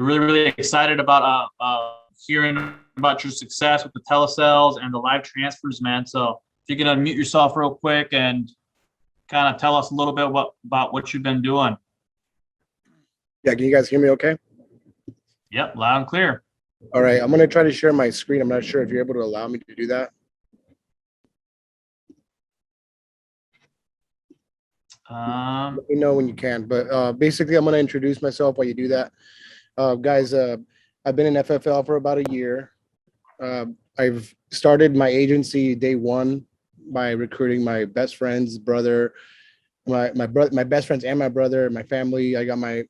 We're really excited about hearing about your success with the telesales and the live transfers, man. So if you can unmute yourself real quick and kind of tell us a little bit about what you've been doing. Yeah, can you guys hear me okay? Yep, loud and clear. All right, I'm going to try to share my screen. I'm not sure if you're able to allow me to do that. Let me know when you can. But basically, I'm going to introduce myself while you do that. Guys, I've been in FFL for about a year. I've started my agency day one by recruiting my best friend's brother, my best friends and my brother, my family. I got my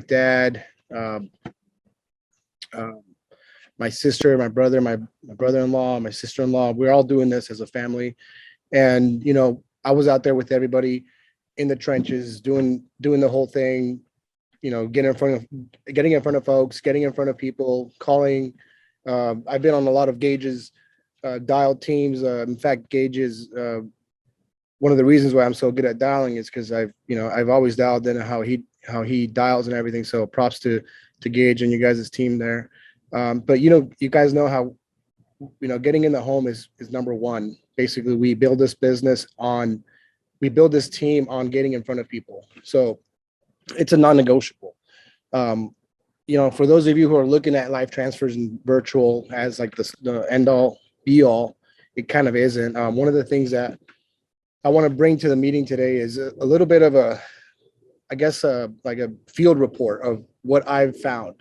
dad, my sister, my brother, my brother-in-law, my sister-in-law. We're all doing this as a family. And, you know, I was out there with everybody in the trenches, doing the whole thing, you know, getting in front of folks, getting in front of people, calling. I've been on a lot of Gage's dialed teams. In fact, Gage is one of the reasons why I'm so good at dialing is because I've always dialed in how he dials and everything. So props to Gage and you guys' team there. But you know, you guys know how, you know, getting in the home is number one. Basically, we build this team on getting in front of people. So it's a non-negotiable. You know, for those of you who are looking at live transfers and virtual as like the end all be all, it kind of isn't. One of the things that I want to bring to the meeting today is a little bit of like a field report of what I've found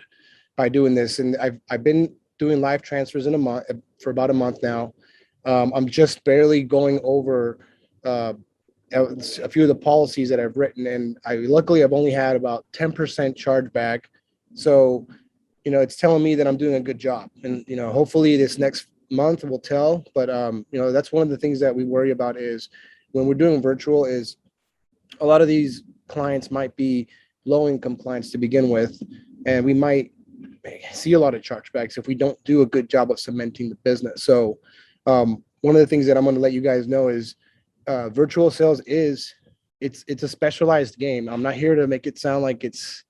by doing this. And I've been doing live transfers for about a month now. I'm just barely going over a few of the policies that I've written, and luckily I've only had about 10% chargeback. So, you know, it's telling me that I'm doing a good job, and, you know, hopefully this next month will tell. But, you know, that's one of the things that we worry about is when we're doing virtual is a lot of these clients might be low income clients to begin with, and we might see a lot of chargebacks if we don't do a good job of cementing the business. So, one of the things that I'm going to let you guys know is virtual sales it's a specialized game. I'm not here to make it sound like it's,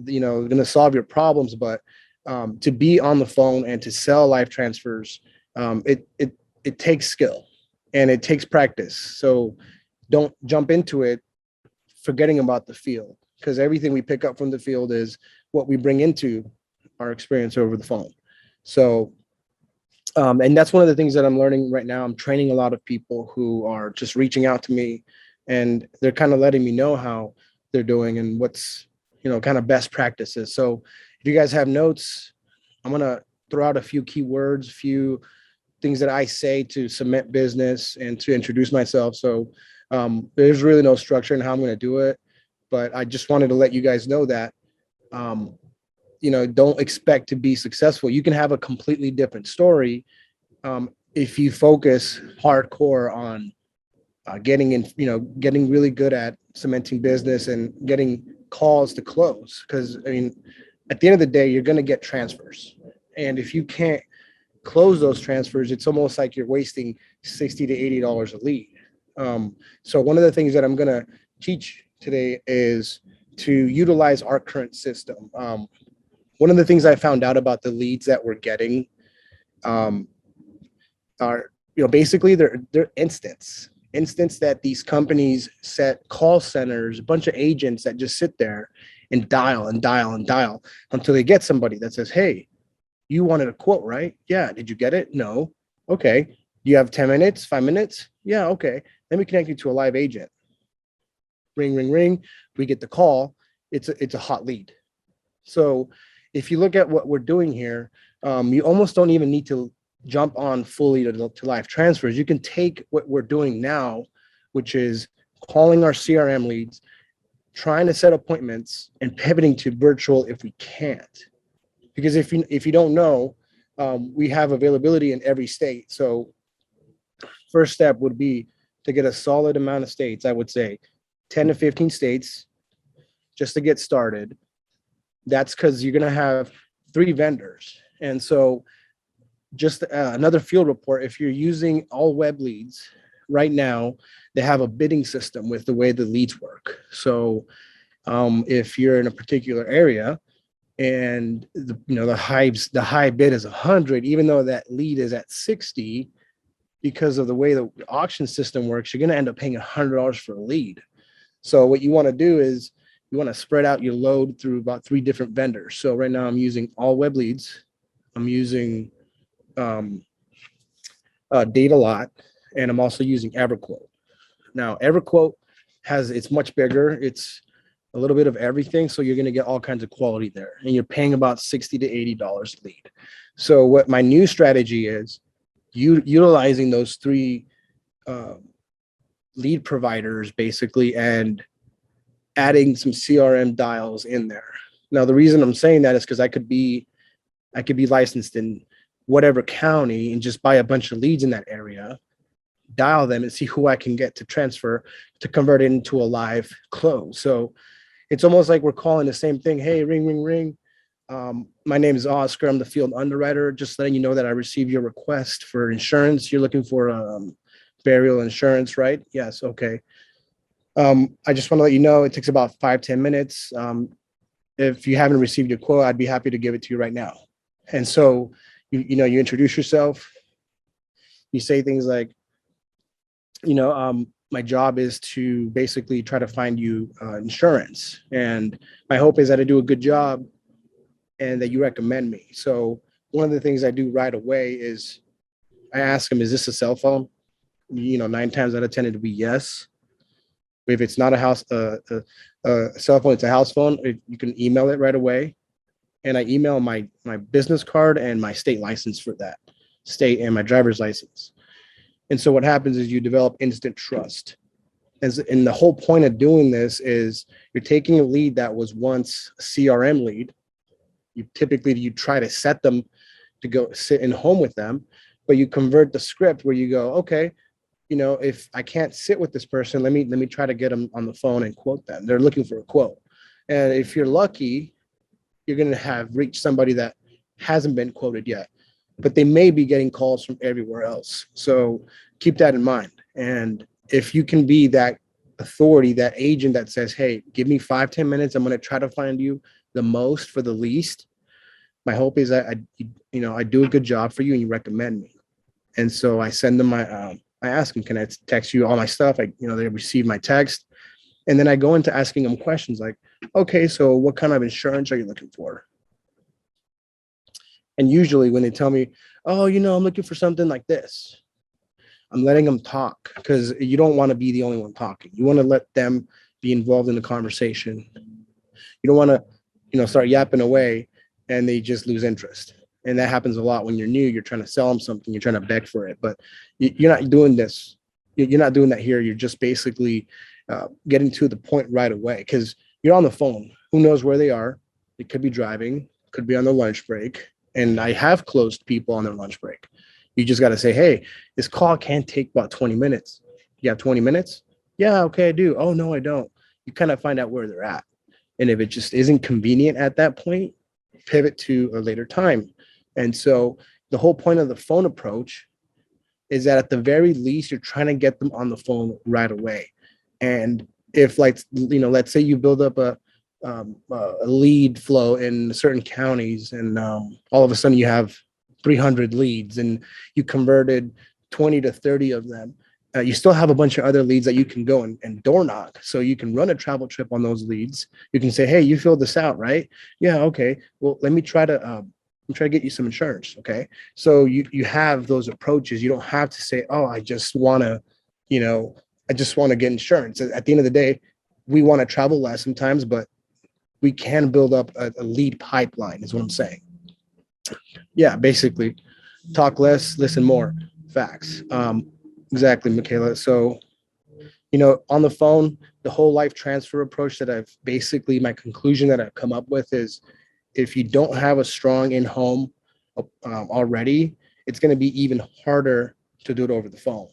you know, going to solve your problems, but to be on the phone and to sell live transfers, it takes skill and it takes practice. So don't jump into it forgetting about the field, because everything we pick up from the field is what we bring into our experience over the phone. So and that's one of the things that I'm learning right now. I'm training a lot of people who are just reaching out to me, and they're kind of letting me know how they're doing and what's, you know, kind of best practices. So if you guys have notes, I'm going to throw out a few keywords, a few things that I say to cement business and to introduce myself. So there's really no structure in how I'm going to do it, but I just wanted to let you guys know that, you know, don't expect to be successful. You can have a completely different story if you focus hardcore on getting really good at cementing business and getting calls to close. Because, I mean, at the end of the day, you're going to get transfers. And if you can't close those transfers, it's almost like you're wasting $60 to $80 a lead. So one of the things that I'm going to teach today is to utilize our current system. One of the things I found out about the leads that we're getting are, you know, basically they're instants that these companies set call centers, a bunch of agents that just sit there and dial until they get somebody that says, hey, you wanted a quote, right? Yeah. Did you get it? No. Okay. You have 10 minutes, 5 minutes? Yeah. Okay. Let me connect you to a live agent. Ring, ring, ring. We get the call. It's a hot lead. So if you look at what we're doing here, you almost don't even need to jump on fully to live transfers. You can take what we're doing now, which is calling our CRM leads, trying to set appointments, and pivoting to virtual if we can't. Because if you don't know, we have availability in every state. So first step would be to get a solid amount of states. I would say 10 to 15 states just to get started. That's because you're going to have 3 vendors. And so just another field report, if you're using all web leads right now, they have a bidding system with the way the leads work. So if you're in a particular area, and the high bid is 100, even though that lead is at 60. Because of the way the auction system works, you're going to end up paying $100 for a lead. So what you want to do is you want to spread out your load through about 3 different vendors. So right now I'm using all web leads. I'm using Data Lot, and I'm also using EverQuote. Now EverQuote it's much bigger. It's a little bit of everything. So you're going to get all kinds of quality there, and you're paying about $60 to $80 a lead. So what my new strategy is, utilizing those 3 lead providers basically, and adding some CRM dials in there. Now, the reason I'm saying that is because I could be licensed in whatever county and just buy a bunch of leads in that area, dial them and see who I can get to transfer to convert it into a live close. So it's almost like we're calling the same thing. Hey, ring, ring, ring. My name is Oscar. I'm the field underwriter. Just letting you know that I received your request for insurance. You're looking for burial insurance, right? Yes. Okay. I just want to let you know it takes about 5-10 minutes. If you haven't received your quote, I'd be happy to give it to you right now. And so, you introduce yourself. You say things like, my job is to basically try to find you insurance. And my hope is that I do a good job and that you recommend me. So one of the things I do right away is I ask them, is this a cell phone? 9 times out of 10, it'll be yes. If it's not a cell phone, it's a house phone. You can email it right away. And I email my business card and my state license for that state, and my driver's license. And so what happens is you develop instant trust. And the whole point of doing this is you're taking a lead that was once a CRM lead. You try to set them to go sit in home with them, but you convert the script where you go, okay, if I can't sit with this person, let me try to get them on the phone and quote them. They're looking for a quote. And if you're lucky, you're going to have reached somebody that hasn't been quoted yet, but they may be getting calls from everywhere else. So keep that in mind. And if you can be that authority, that agent that says, hey, give me 5-10 minutes, I'm going to try to find you the most for the least. My hope is that I do a good job for you and you recommend me. And so I send them I ask them, can I text you all my stuff? They receive my text. And then I go into asking them questions like, okay, so what kind of insurance are you looking for? And usually when they tell me, oh, I'm looking for something like this, I'm letting them talk, because you don't want to be the only one talking. You want to let them be involved in the conversation. You don't want to, start yapping away and they just lose interest. And that happens a lot when you're new. You're trying to sell them something. You're trying to beg for it, but you're not doing this. You're not doing that here. You're just basically getting to the point right away, because you're on the phone. Who knows where they are? They could be driving, could be on their lunch break. And I have closed people on their lunch break. You just got to say, hey, this call can take about 20 minutes. You have 20 minutes? Yeah, okay, I do. Oh, no, I don't. You kind of find out where they're at. And if it just isn't convenient at that point, pivot to a later time. And so the whole point of the phone approach is that at the very least, you're trying to get them on the phone right away. And if let's say you build up a lead flow in certain counties, and all of a sudden you have 300 leads and you converted 20 to 30 of them. You still have a bunch of other leads that you can go and door knock. So you can run a travel trip on those leads. You can say, hey, you filled this out, right? Yeah. Okay. Well, let me try to get you some insurance. Okay. So you have those approaches. You don't have to say, oh, I just want to get insurance. At the end of the day, we want to travel less sometimes, but we can build up a lead pipeline is what I'm saying. Yeah, basically talk less, listen more. Facts. Exactly, Michaela. So, on the phone, the whole life transfer approach my conclusion that I've come up with is, if you don't have a strong in-home already, it's going to be even harder to do it over the phone.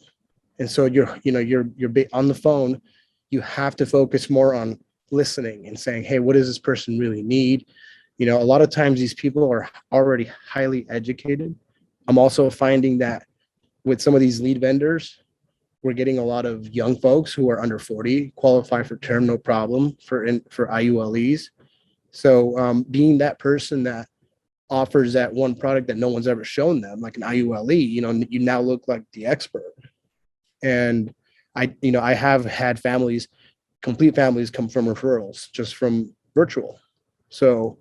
And so you're on the phone, you have to focus more on listening and saying, hey, what does this person really need? A lot of times these people are already highly educated. I'm also finding that with some of these lead vendors, we're getting a lot of young folks who are under 40, qualify for term, no problem, for IULEs. So being that person that offers that one product that no one's ever shown them, like an IULE, you now look like the expert. And I have had complete families come from referrals just from virtual. So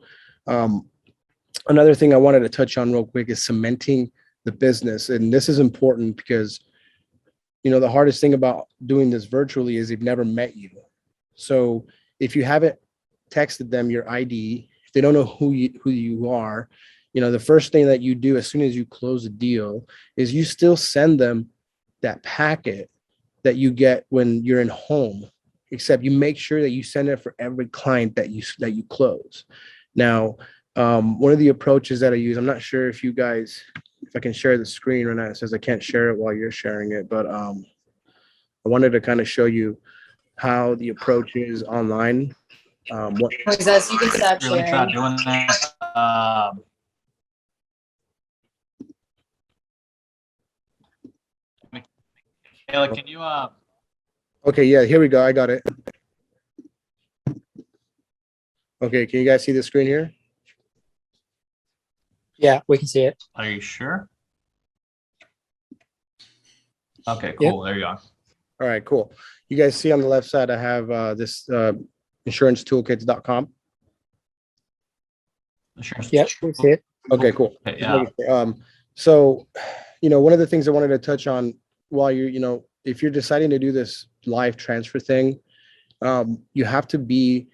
another thing I wanted to touch on real quick is cementing the business. And this is important because, the hardest thing about doing this virtually is they've never met you. So if you haven't texted them your ID, if they don't know who you are, the first thing that you do as soon as you close a deal is you still send them that packet that you get when you're in home, except you make sure that you send it for every client that you close. Now, one of the approaches that I use, I'm not sure if I can share the screen right now. It says I can't share it while you're sharing it, but I wanted to kind of show you how the approach is online. Moises, you can stop Here, let me try sharing. doing that. Kayla, can you Okay, yeah, here we go. I got it. Okay, can you guys see the screen here? Yeah, we can see it. are you sure? Okay, Yep. cool. There you go. All right, cool. You guys see on the left side, I have this insurancetoolkits.com. Sure. Yeah, we see it. Okay, cool. Okay, yeah. So, one of the things I wanted to touch on while if you're deciding to do this live transfer thing, you have to be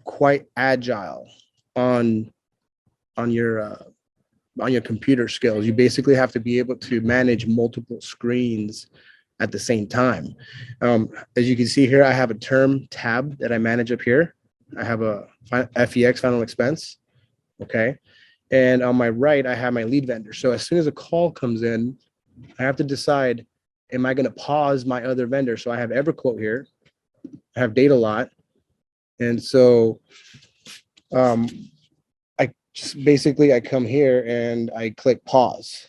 quite agile on your computer skills. You basically have to be able to manage multiple screens at the same time. As you can see here, I have a term tab that I manage up here. I have a FEX, final expense. Okay. And on my right, I have my lead vendor. So as soon as a call comes in, I have to decide, am I going to pause my other vendor? So I have EverQuote here. I have Data Lot. And so I come here and I click pause.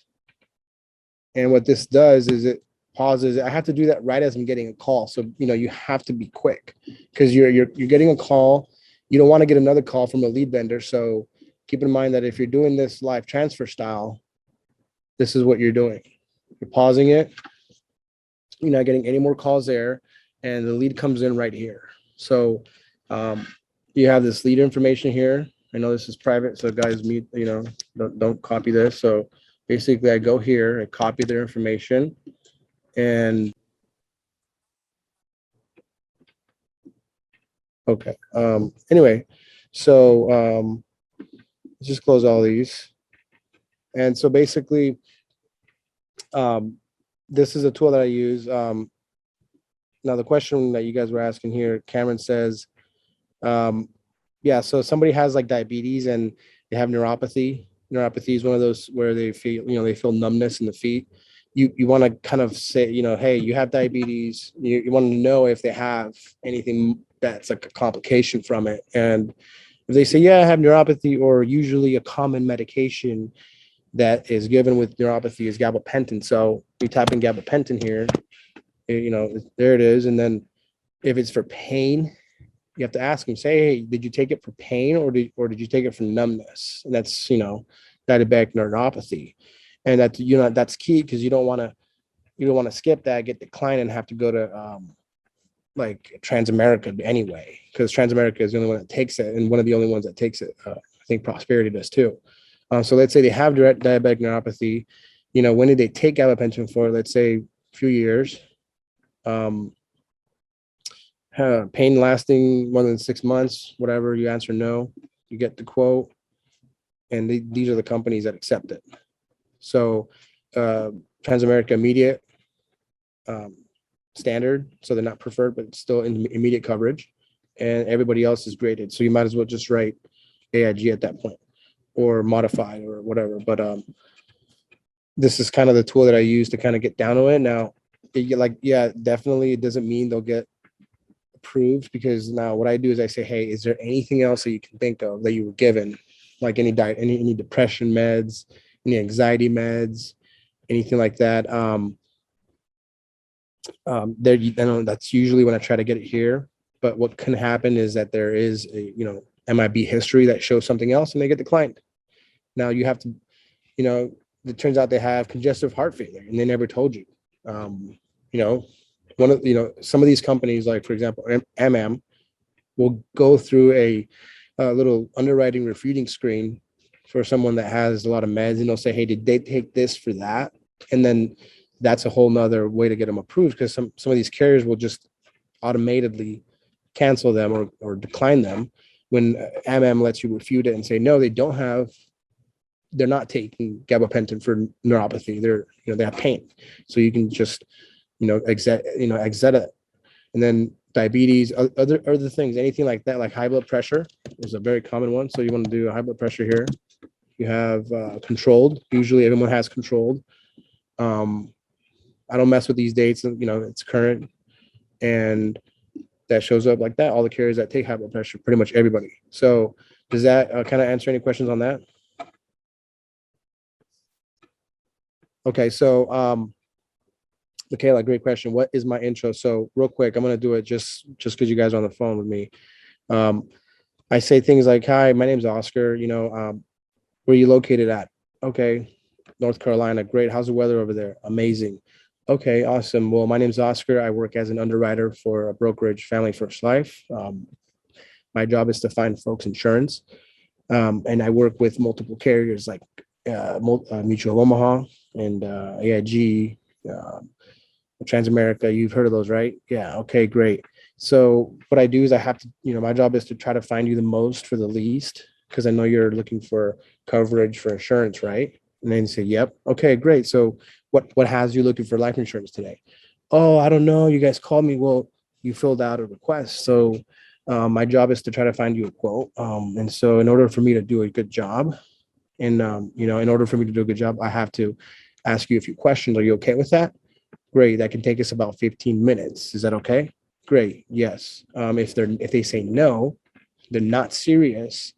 And what this does is it pauses. I have to do that right as I'm getting a call. So, you have to be quick because you're getting a call. You don't want to get another call from a lead vendor. So keep in mind that if you're doing this live transfer style, this is what you're doing. You're pausing it. You're not getting any more calls there. And the lead comes in right here. So you have this lead information here. I know this is private, so guys, don't copy this. So basically I go here, I copy their information, and okay. Anyway, so let's just close all these. And so basically, this is a tool that I use. Now the question that you guys were asking here, Cameron says, yeah, so somebody has like diabetes and they have neuropathy. Neuropathy is one of those where they feel numbness in the feet. You want to kind of say, hey, you have diabetes. You want to know if they have anything that's like a complication from it. And if they say, yeah, I have neuropathy, or usually a common medication that is given with neuropathy is gabapentin. So you type in gabapentin here, there it is. And then if it's for pain, you have to ask them, say, hey, did you take it for pain or did you take it for numbness? And that's, diabetic neuropathy. And that's key because you don't want to skip that, get declined and have to go to like Transamerica anyway, because Transamerica is the only one that takes it and one of the only ones that takes it. I think Prosperity does too. So let's say they have diabetic neuropathy. When did they take gabapentin for? Let's say a few years. Pain lasting more than 6 months, whatever, you answer no, you get the quote. And these are the companies that accept it. So Transamerica immediate, standard, so they're not preferred, but it's still in immediate coverage. And everybody else is graded. So you might as well just write AIG at that point or modified or whatever. But this is kind of the tool that I use to kind of get down to it. Now, definitely it doesn't mean they'll get approved, because now what I do is I say, hey, is there anything else that you can think of that you were given, like any diet, any depression meds, any anxiety meds, anything like that? That's usually when I try to get it here. But what can happen is that there is MIB history that shows something else, and they get declined. Now you have to, it turns out they have congestive heart failure and they never told you. You know, some of these companies, like for example, will go through a little underwriting refuting screen for someone that has a lot of meds, and they'll say, hey, did they take this for that? And then that's a whole nother way to get them approved, because some of these carriers will just automatically cancel them or decline them when lets you refute it and say, no, they're not taking gabapentin for neuropathy. They have pain. So you can just, exit it. And then diabetes, other things, anything like that, like high blood pressure is a very common one. So you want to do a high blood pressure here. You have controlled. Usually everyone has controlled. I don't mess with these dates. It's current. And that shows up like that. All the carriers that take high blood pressure, pretty much everybody. So does that kind of answer any questions on that? Okay, so Michaela, great question. What is my intro? So real quick, I'm gonna do it just because you guys are on the phone with me. I say things like, hi, my name's Oscar. Where are you located at? Okay, North Carolina. Great. How's the weather over there? Amazing. Okay, awesome. Well, my name's Oscar. I work as an underwriter for a brokerage, Family First Life. My job is to find folks insurance. And I work with multiple carriers like Mutual Omaha and AIG, Transamerica. You've heard of those, right? Yeah. Okay, great. So what I do is I have to, my job is to try to find you the most for the least, because I know you're looking for coverage for insurance, right? And then you say, yep. Okay, great. So what has you looking for life insurance today? Oh, I don't know. You guys called me. Well, you filled out a request. So my job is to try to find you a quote. And so in order for me to do a good job, and in order for me to do a good job, I have to ask you a few questions. Are you okay with that? Great. That can take us about 15 minutes. Is that okay? Great. Yes. If they say no, they're not serious,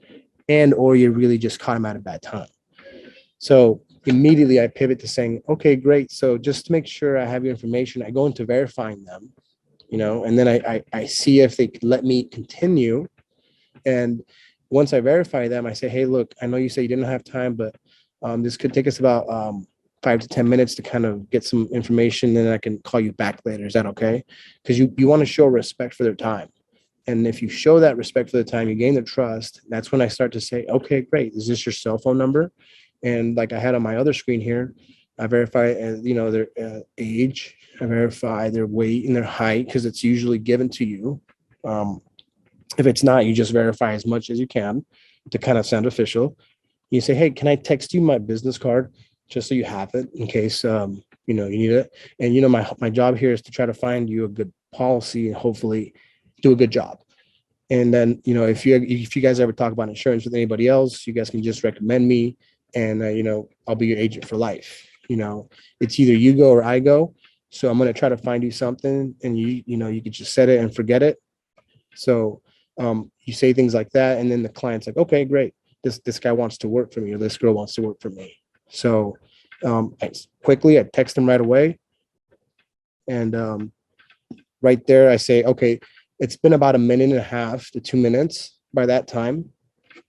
or you really just caught them at a bad time. So immediately I pivot to saying, okay, great. So just to make sure I have your information, I go into verifying them, and then I see if they let me continue. And once I verify them, I say, hey, look, I know you said you didn't have time, but this could take us about 5 to 10 minutes to kind of get some information, and I can call you back later. Is that okay? Because you want to show respect for their time. And if you show that respect for the time, you gain their trust. That's when I start to say, okay, great. Is this your cell phone number? And like I had on my other screen here, I verify, their age, I verify their weight and their height, because it's usually given to you. If it's not, you just verify as much as you can to kind of sound official. You say, hey, can I text you my business card just so you have it in case, you need it? And, my job here is to try to find you a good policy and hopefully do a good job. And then, if you guys ever talk about insurance with anybody else, you guys can just recommend me, and, I'll be your agent for life. It's either you go or I go. So I'm going to try to find you something, and you could just set it and forget it. So you say things like that, and then the client's like, okay, great. This guy wants to work for me, or this girl wants to work for me. So I text them right away. And right there, I say, okay, it's been about 1.5 to 2 minutes by that time.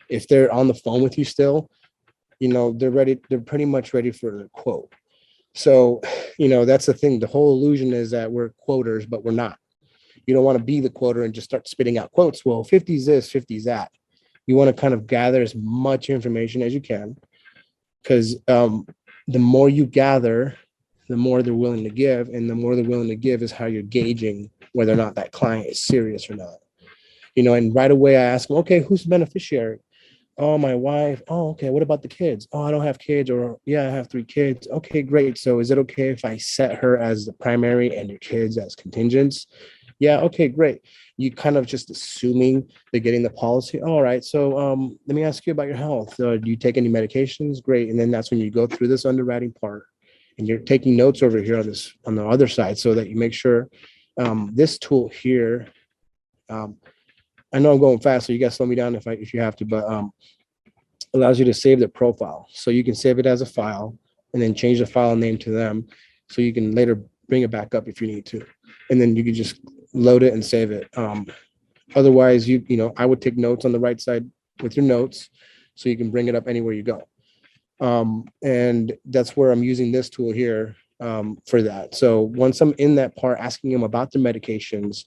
If they're on the phone with you still, they're ready. They're pretty much ready for the quote. So, that's the thing. The whole illusion is that we're quoters, but we're not. You don't want to be the quoter and just start spitting out quotes. Well, 50 is this, 50 is that. You want to kind of gather as much information as you can, because the more you gather, the more they're willing to give. And the more they're willing to give is how you're gauging whether or not that client is serious or not. And right away I ask them, okay, who's the beneficiary? Oh, my wife. Oh, okay. What about the kids? Oh, I don't have kids. Or yeah, I have 3 kids. Okay, great. So is it okay if I set her as the primary and your kids as contingents? Yeah. Okay, great. You kind of just assuming they're getting the policy. All right. So let me ask you about your health. Do you take any medications? Great. And then that's when you go through this underwriting part, and you're taking notes over here on the other side, so that you make sure this tool here. I know I'm going fast, so you guys slow me down if you have to, but allows you to save the profile. So you can save it as a file and then change the file name to them, so you can later bring it back up if you need to. And then you can just load it and save it. Otherwise, I would take notes on the right side with your notes so you can bring it up anywhere you go. And that's where I'm using this tool here for that. So once I'm in that part, asking them about the medications,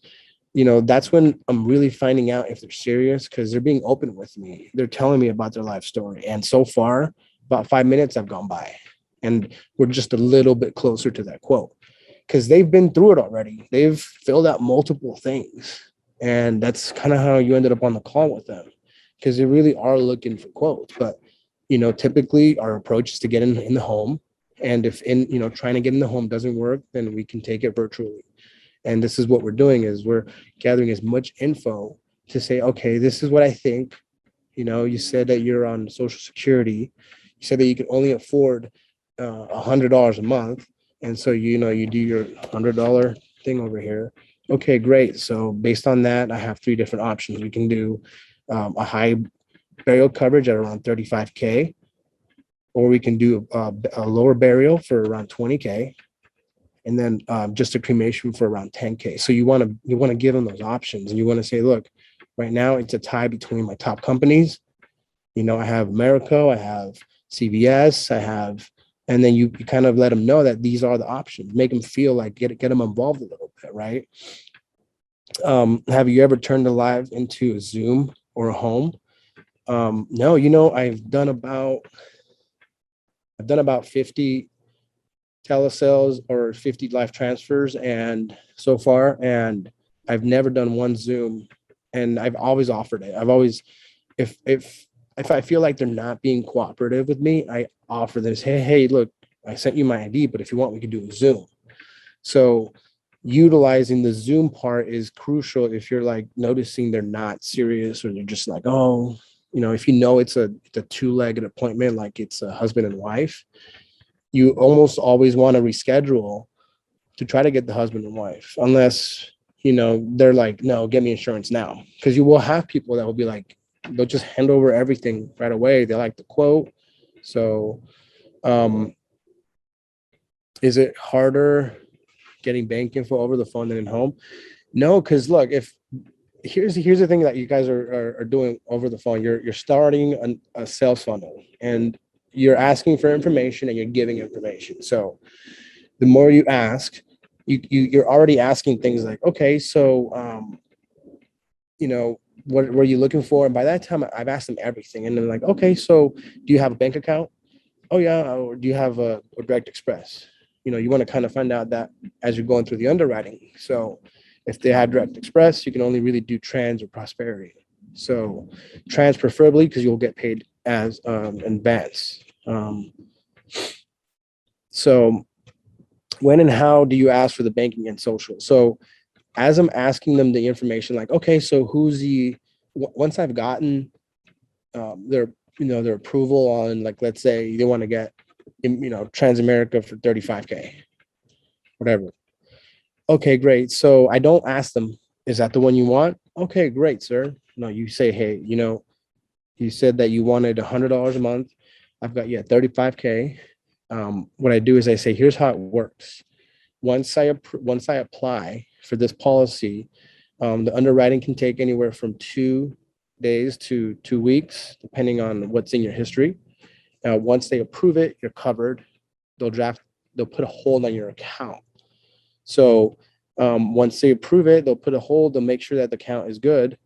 that's when I'm really finding out if they're serious, because they're being open with me. They're telling me about their life story. And so far, about 5 minutes have gone by, and we're just a little bit closer to that quote, because they've been through it already. They've filled out multiple things. And that's kind of how you ended up on the call with them, because they really are looking for quotes. But, typically our approach is to get in the home. And if trying to get in the home doesn't work, then we can take it virtually. And this is what we're doing, is we're gathering as much info to say, okay, this is what I think. You said that you're on Social Security. You said that you can only afford $100 a month. And so, you do your $100 thing over here. Okay, great. So based on that, I have 3 different options. We can do a high burial coverage at around 35K, or we can do a lower burial for around 20K, and then just a cremation for around 10K. So you want to give them those options, and you want to say, look, right now it's a tie between my top companies. I have Americo, I have CVS, and then you kind of let them know that these are the options. Make them feel like get them involved a little bit, right? Have you ever turned a live into a Zoom or a home? No, I've done about 50 telesales or 50 life transfers and so far, and I've never done one Zoom, and I've always offered it. I've always, if I feel like they're not being cooperative with me, I offer this, hey, look, I sent you my ID, but if you want, we can do a Zoom. So utilizing the Zoom part is crucial if you're like noticing they're not serious, or they're just like, oh, if it's a 2-legged appointment, like it's a husband and wife, you almost always want to reschedule to try to get the husband and wife, unless, they're like, no, get me insurance now. Because you will have people that will be like, they'll just hand over everything right away. They like the quote. So is it harder getting bank info over the phone than in home? No, because look, here's the thing that you guys are doing over the phone. You're starting a sales funnel, and you're asking for information, and you're giving information. So the more you ask, you're already asking things like, okay, so what were you looking for? And by that time, I've asked them everything, and they're like, okay, so do you have a bank account? Oh yeah. Or do you have a direct express? You want to kind of find out that as you're going through the underwriting. So if they have direct express, you can only really do trans or prosperity. So trans preferably, because you'll get paid as advance. So when and how do you ask for the banking and social? So as I'm asking them the information, like, okay, so once I've gotten their approval on, like, let's say they want to get, Transamerica for 35K, whatever. Okay, great. So I don't ask them, is that the one you want? Okay, great, sir. No, you say, hey, you said that you wanted $100 a month. I've got you at 35K. What I do is I say, here's how it works. Once I apply for this policy, the underwriting can take anywhere from 2 days to 2 weeks, depending on what's in your history. Once they approve it, you're covered. They'll put a hold on your account. So once they approve it, they'll put a hold. They'll make sure that the account is good,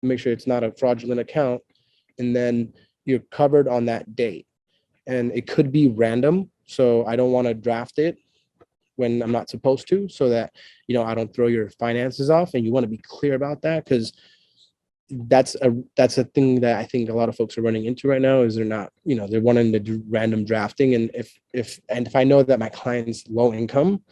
make sure it's not a fraudulent account, and then you're covered on that date. And it could be random, so I don't want to draft it when I'm not supposed to, so that I don't throw your finances off. And you want to be clear about that, because that's a thing that I think a lot of folks are running into right now, is they're not, they're wanting to do random drafting. And if I know that my client's low income,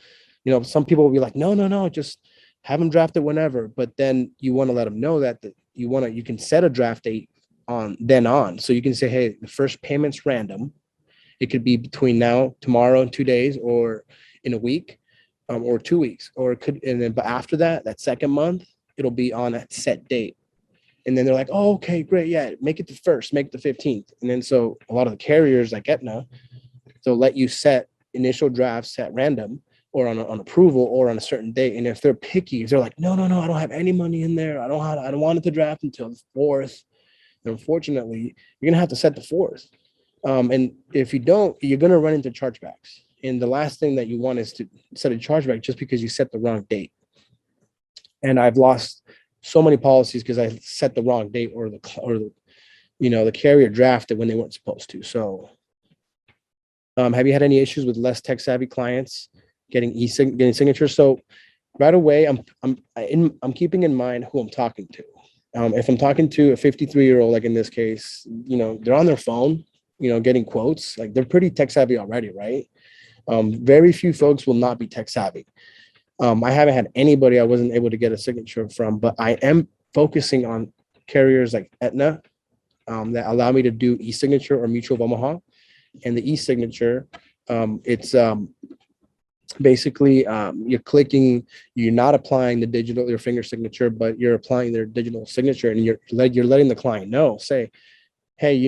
some people will be like, no, just have them draft it whenever. But then you want to let them know that you can set a draft date on. So you can say, hey, the first payment's random. It could be between now, tomorrow, and 2 days, or in a week, or 2 weeks, or it could, and then, but after that second month, it'll be on that set date. And then they're like, oh, okay, great. Yeah, make it the 1st, make it the 15th. And then so a lot of the carriers like Aetna, they'll let you set initial drafts at random. or on approval or on a certain date. And if they're picky, if they're like, no, I don't have any money in there. I don't want it to draft until the 4th. Unfortunately, you're gonna have to set the 4th. And if you don't, you're gonna run into chargebacks. And the last thing that you want is to set a chargeback just because you set the wrong date. And I've lost so many policies because I set the wrong date or the carrier drafted when they weren't supposed to. So, have you had any issues with less tech savvy clients getting signatures? So, right away, I'm keeping in mind who I'm talking to. If I'm talking to a 53-year-old, like in this case, they're on their phone, getting quotes. Like they're pretty tech savvy already, right? Very few folks will not be tech savvy. I haven't had anybody I wasn't able to get a signature from, but I am focusing on carriers like Aetna that allow me to do e-signature or Mutual of Omaha. And the e-signature, it's basically you're not applying your finger signature, but you're applying their digital signature, and you're letting the client know, say, hey,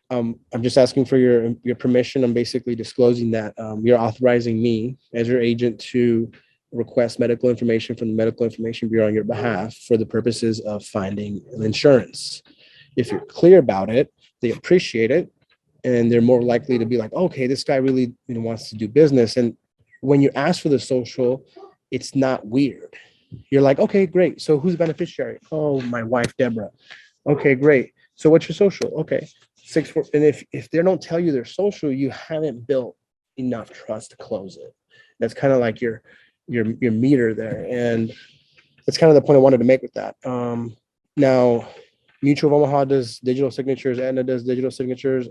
I'm just asking for your permission. I'm basically disclosing that you're authorizing me as your agent to request medical information from the Medical Information Bureau on your behalf for the purposes of finding insurance. If you're clear about it, they appreciate it, and they're more likely to be like, okay, this guy really wants to do business. And when you ask for the social, it's not weird. You're like, okay, great. So who's the beneficiary? Oh, my wife, Deborah. Okay, great. So what's your social? Okay. 6 4. And if they don't tell you their social, you haven't built enough trust to close it. That's kind of like your meter there. And that's kind of the point I wanted to make with that. Now, Mutual of Omaha does digital signatures, Aetna does digital signatures.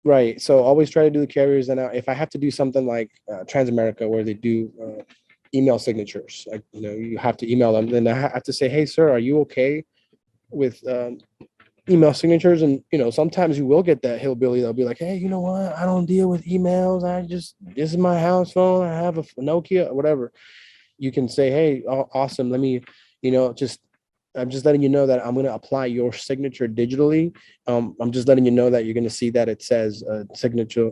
Right. So always try to do the carriers. And if I have to do something like Transamerica, where they do email signatures, like, you have to email them, then I have to say, hey, sir, are you okay with email signatures? And, sometimes you will get that hillbilly. They'll be like, hey, you know what? I don't deal with emails. This is my house phone. I have a Nokia, whatever. You can say, hey, awesome. Let me, I'm just letting you know that I'm going to apply your signature digitally. I'm just letting you know that you're going to see that it says signature,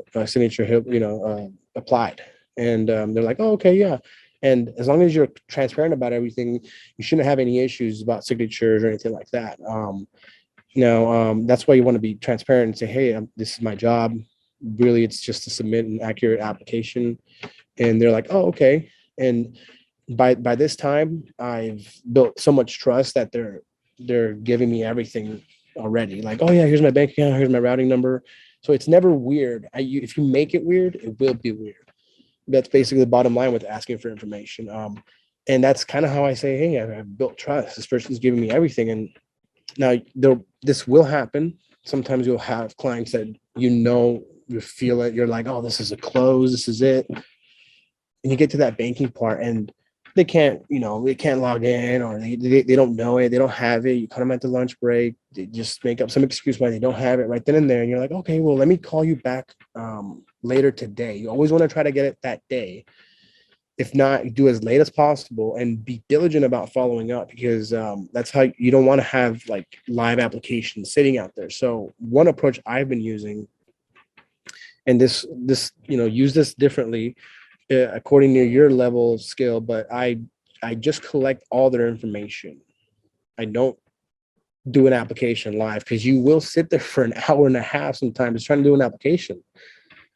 applied. And they're like, oh, okay, yeah. And as long as you're transparent about everything, you shouldn't have any issues about signatures or anything like that. That's why you want to be transparent and say, hey, this is my job. Really, it's just to submit an accurate application. And they're like, oh, okay. And by this time, I've built so much trust that they're giving me everything already. Like, oh yeah, here's my bank account, here's my routing number. So it's never weird. If you make it weird, it will be weird. That's basically the bottom line with asking for information. And that's kind of how I say, hey, I've built trust. This person's giving me everything. And now this will happen. Sometimes you'll have clients that you feel it. You're like, oh, this is a close. This is it. And you get to that banking part, and they can't log in, or they don't know it. They don't have it. You cut them at the lunch break. They just make up some excuse why they don't have it right then and there. And you're like, okay, well, let me call you back later today. You always want to try to get it that day. If not, do as late as possible and be diligent about following up, because that's how you don't want to have like live applications sitting out there. So one approach I've been using, and this use this differently according to your level of skill, but I just collect all their information. I don't do an application live, because you will sit there for an hour and a half sometimes trying to do an application.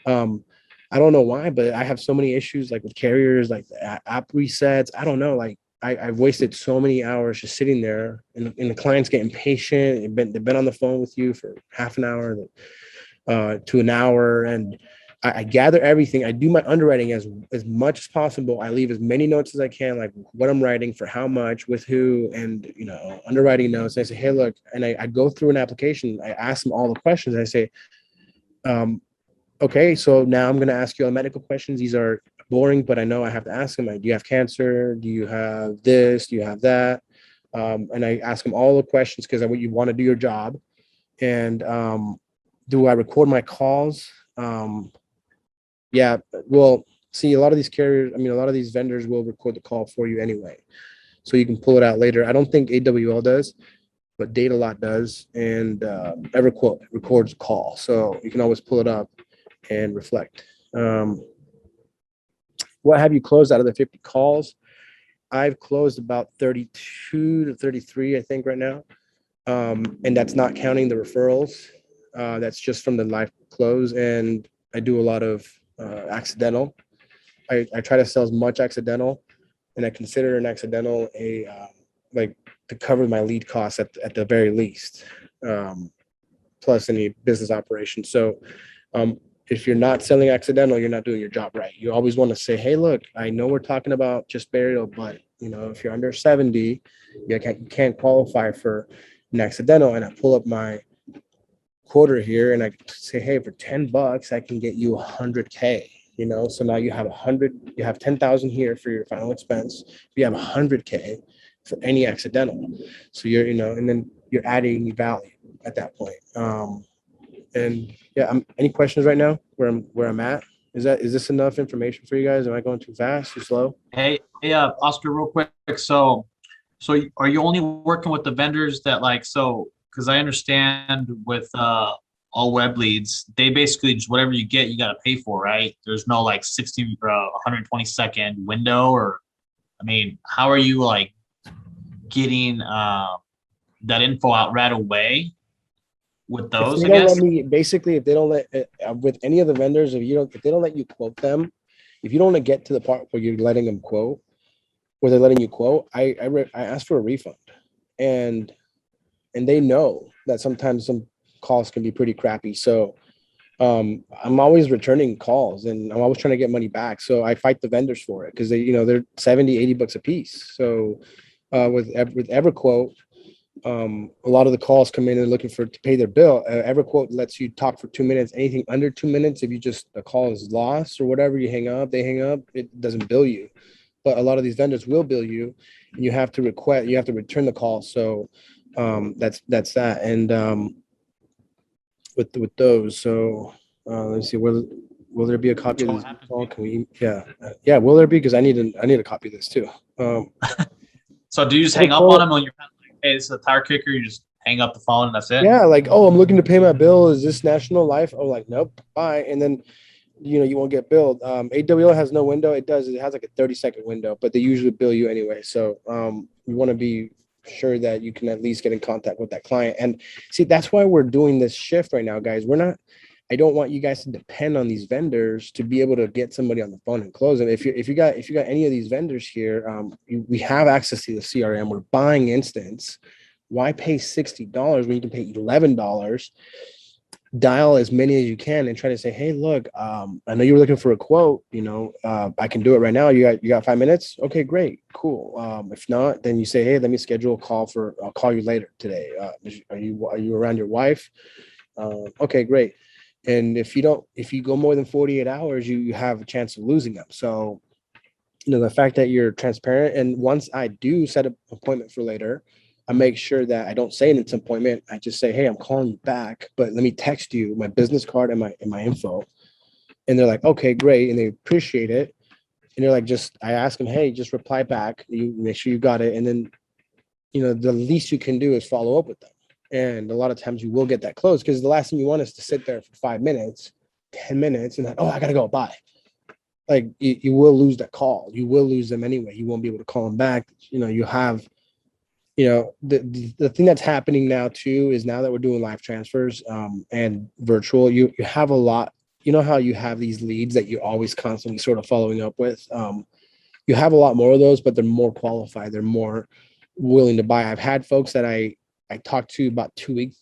I don't know why, but I have so many issues like with carriers, like the app resets. I don't know, like I've wasted so many hours just sitting there, and the client's getting patient. They've been on the phone with you for half an hour to an hour, and I gather everything. I do my underwriting as much as possible. I leave as many notes as I can, like what I'm writing, for how much, with who, and underwriting notes. I say, hey, look, and I go through an application. I ask them all the questions. I say, okay, so now I'm going to ask you all medical questions. These are boring, but I know I have to ask them. Do you have cancer? Do you have this? Do you have that? And I ask them all the questions because you want to do your job. And do I record my calls? Yeah, well, see, a lot of these carriers, a lot of these vendors will record the call for you anyway, so you can pull it out later. I don't think AWL does. but Data Lot does, and EverQuote records call, so you can always pull it up and reflect. What have you closed out of the 50 calls? I've closed about 32 to 33, I think, right now. And that's not counting the referrals. That's just from the live close. And I do a lot of accidental. I try to sell as much accidental, and I consider an accidental like to cover my lead costs at the very least, plus any business operation. So if you're not selling accidental, you're not doing your job right. You always want to say, hey, look, I know we're talking about just burial, but if you're under 70, you can't qualify for an accidental. And I pull up my quoter here and I say, hey, for $10, I can get you 100K. So now you have 10,000 here for your final expense. You have 100K for any accidental. So and then you're adding value at that point. And yeah, any questions right now where I'm at? Is this enough information for you guys? Am I going too fast, too slow? Hey, Oscar, real quick. So are you only working with the vendors that because I understand with all web leads, they basically just whatever you get, you got to pay for, right? There's no 60 or 120-second window, or, how are you getting that info out right away with those, I guess? If they don't let with any of the vendors, if they don't let you quote them, if you don't want to get to the part where you're letting them quote, where they're letting you quote, I ask for a refund, and they know that sometimes some calls can be pretty crappy. So I'm always returning calls, and I'm always trying to get money back. So I fight the vendors for it because they're $70-$80 a piece. So with EverQuote, a lot of the calls come in and looking to pay their bill. EverQuote lets you talk for 2 minutes. Anything under 2 minutes, if the call is lost or whatever, they hang up, it doesn't bill you. But a lot of these vendors will bill you, and you have to return the call. So that's that. And with those, so let's see, will there be a copy of this call? Can we? Yeah. Will there be? Because I need a copy of this too. So do you just hang up on them when you're hey, this is a tire kicker? You just hang up the phone and that's it? Yeah, I'm looking to pay my bill. Is this National Life? Oh, nope, bye. And then you won't get billed. AWL has no window. It has a 30-second window, but they usually bill you anyway. So you want to be sure that you can at least get in contact with that client. And see, that's why we're doing this shift right now, guys. I don't want you guys to depend on these vendors to be able to get somebody on the phone and close it. If you got any of these vendors here, we have access to the CRM. We're buying instance. Why pay $60 when you can pay $11? Dial as many as you can and try to say, hey, look, I know you were looking for a quote. I can do it right now. You got 5 minutes? Okay, great, cool. If not, then you say, hey, let me schedule a call I'll call you later today. Are you around your wife? Okay, great. And if you go more than 48 hours, you have a chance of losing them. So, the fact that you're transparent, and once I do set an appointment for later, I make sure that I don't say it's an appointment. I just say, hey, I'm calling you back, but let me text you my business card and my info. And they're like, okay, great. And they appreciate it. And they're like, I ask them, hey, just reply back. You make sure you got it. And then, the least you can do is follow up with them. And a lot of times you will get that close, because the last thing you want is to sit there for 5 minutes, 10 minutes, and I got to go, bye. You will lose that call. You will lose them anyway. You won't be able to call them back. You have, the thing that's happening now too is, now that we're doing live transfers and virtual, you have a lot, how you have these leads that you're always constantly sort of following up with. You have a lot more of those, but they're more qualified. They're more willing to buy. I've had folks that I talked to about 2-3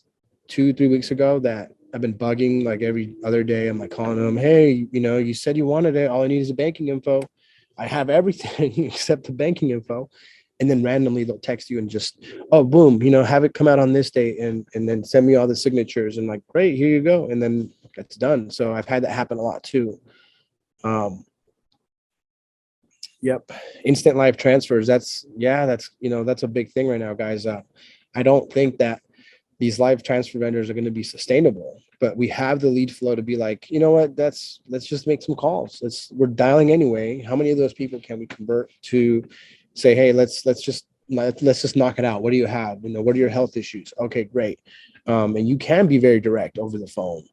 weeks ago that I've been bugging every other day. I'm calling them, hey, you said you wanted it. All I need is a banking info. I have everything except the banking info. And then randomly they'll text you and just, oh, boom, have it come out on this date, and then send me all the signatures, and great, here you go. And then it's done. So I've had that happen a lot too. Yep. Instant live transfers. That's a big thing right now, guys. I don't think that these live transfer vendors are going to be sustainable, but we have the lead flow to be you know what, let's just make some calls. We're dialing anyway. How many of those people can we convert to say, hey, let's just let's just knock it out. What do you have? What are your health issues? Okay, great. And you can be very direct over the phone.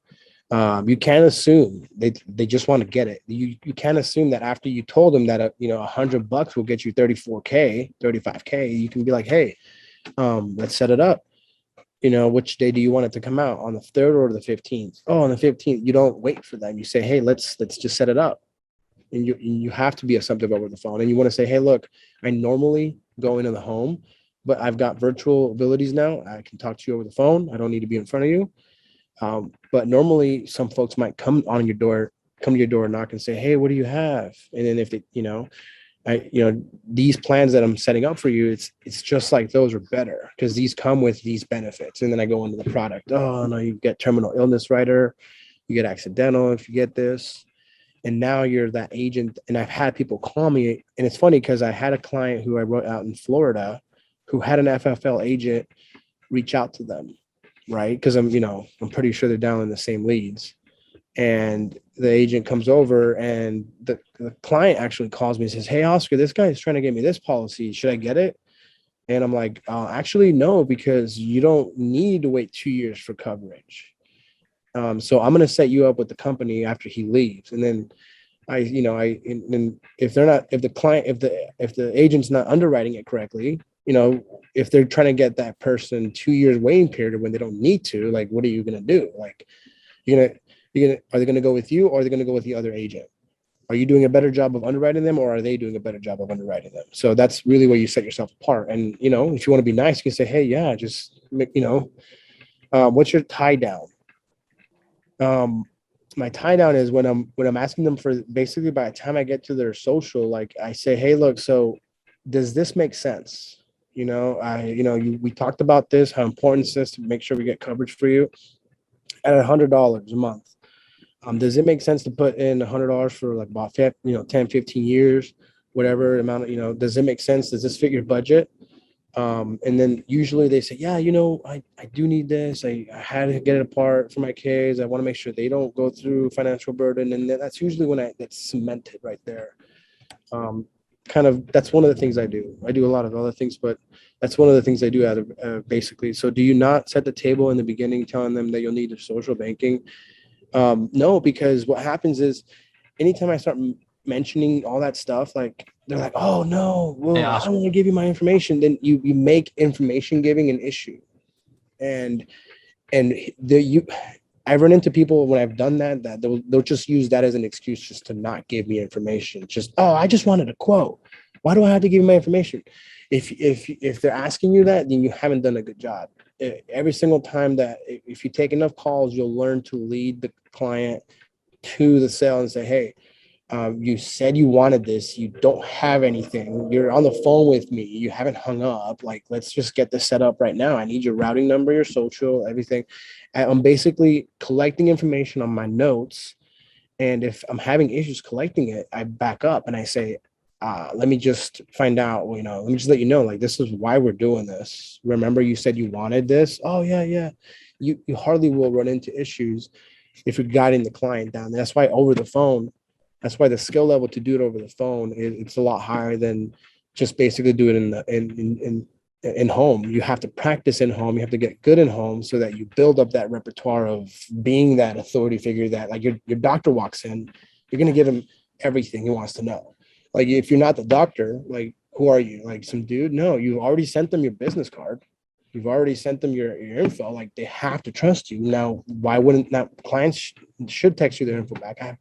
You can't assume they just want to get it. You can't assume that after you told them that $100 will get you 34K, 35K, you can be like, hey, let's set it up. Which day do you want it to come out, on the 3rd or the 15th? Oh, on the 15th. You don't wait for them. You say, hey, let's just set it up. And you have to be assumptive over the phone. And you want to say, hey, look, I normally go into the home, but I've got virtual abilities now. I can talk to you over the phone. I don't need to be in front of you. But normally some folks might come to your door, knock and say, hey, what do you have? And then if they, these plans that I'm setting up for you, it's just like those are better because these come with these benefits. And then I go into the product. Oh no, you get terminal illness rider, you get accidental if you get this. And now you're that agent. And I've had people call me, and it's funny because I had a client who I wrote out in Florida who had an FFL agent reach out to them, right? Because I'm pretty sure they're down in the same leads. And the agent comes over, and the client actually calls me and says, hey, Oscar, this guy is trying to get me this policy. Should I get it? And I'm like, actually, no, because you don't need to wait 2 years for coverage. So I'm going to set you up with the company after he leaves. And then and if the agent's not underwriting it correctly, if they're trying to get that person 2 years waiting period when they don't need to, like, what are you going to do? Like, are they going to go with you, or are they going to go with the other agent? Are you doing a better job of underwriting them, or are they doing a better job of underwriting them? So that's really where you set yourself apart. And, if you want to be nice, you can say, hey, yeah, just, what's your tie down? My tie down is when I'm asking them for, basically by the time I get to their social, like I say, hey, look, so does this make sense? We talked about this, how important it is to make sure we get coverage for you at $100 a month. Does it make sense to put in $100 for like about 10, 15 years, whatever amount of, does it make sense? Does this fit your budget? And then usually they say, yeah, I do need this. I had to get it apart for my kids. I want to make sure they don't go through financial burden. And that's usually when that's cemented right there. That's one of the things I do. I do a lot of other things, but that's one of the things I do basically. So do you not set the table in the beginning telling them that you'll need their social banking? No, because what happens is anytime I start mentioning all that stuff, like they're like, oh no, well, Yeah. I don't want to give you my information. Then you make information giving an issue. And I run into people when I've done that they'll just use that as an excuse just to not give me information. Just, oh, I just wanted a quote. Why do I have to give you my information? If they're asking you that, then you haven't done a good job. Every single time that if you take enough calls, you'll learn to lead the client to the sale and say, hey, you said you wanted this. You don't have anything. You're on the phone with me. You haven't hung up. Like, let's just get this set up right now. I need your routing number, your social, everything. I'm basically collecting information on my notes. And if I'm having issues collecting it, I back up and I say, let me just find out, let me just let you know, like, this is why we're doing this. Remember, you said you wanted this. Oh, yeah. You hardly will run into issues if you're guiding the client down. That's why over the phone, that's why the skill level to do it over the phone it's a lot higher than just basically do it in home. You have to practice in home. You have to get good in home so that you build up that repertoire of being that authority figure that, like, your doctor walks in, you're going to give him everything he wants to know. Like, if you're not the doctor, like, who are you? Like, some dude? No, you already sent them your business card. You've already sent them your info. Like, they have to trust you. Now, why wouldn't that clients should text you their info back? I have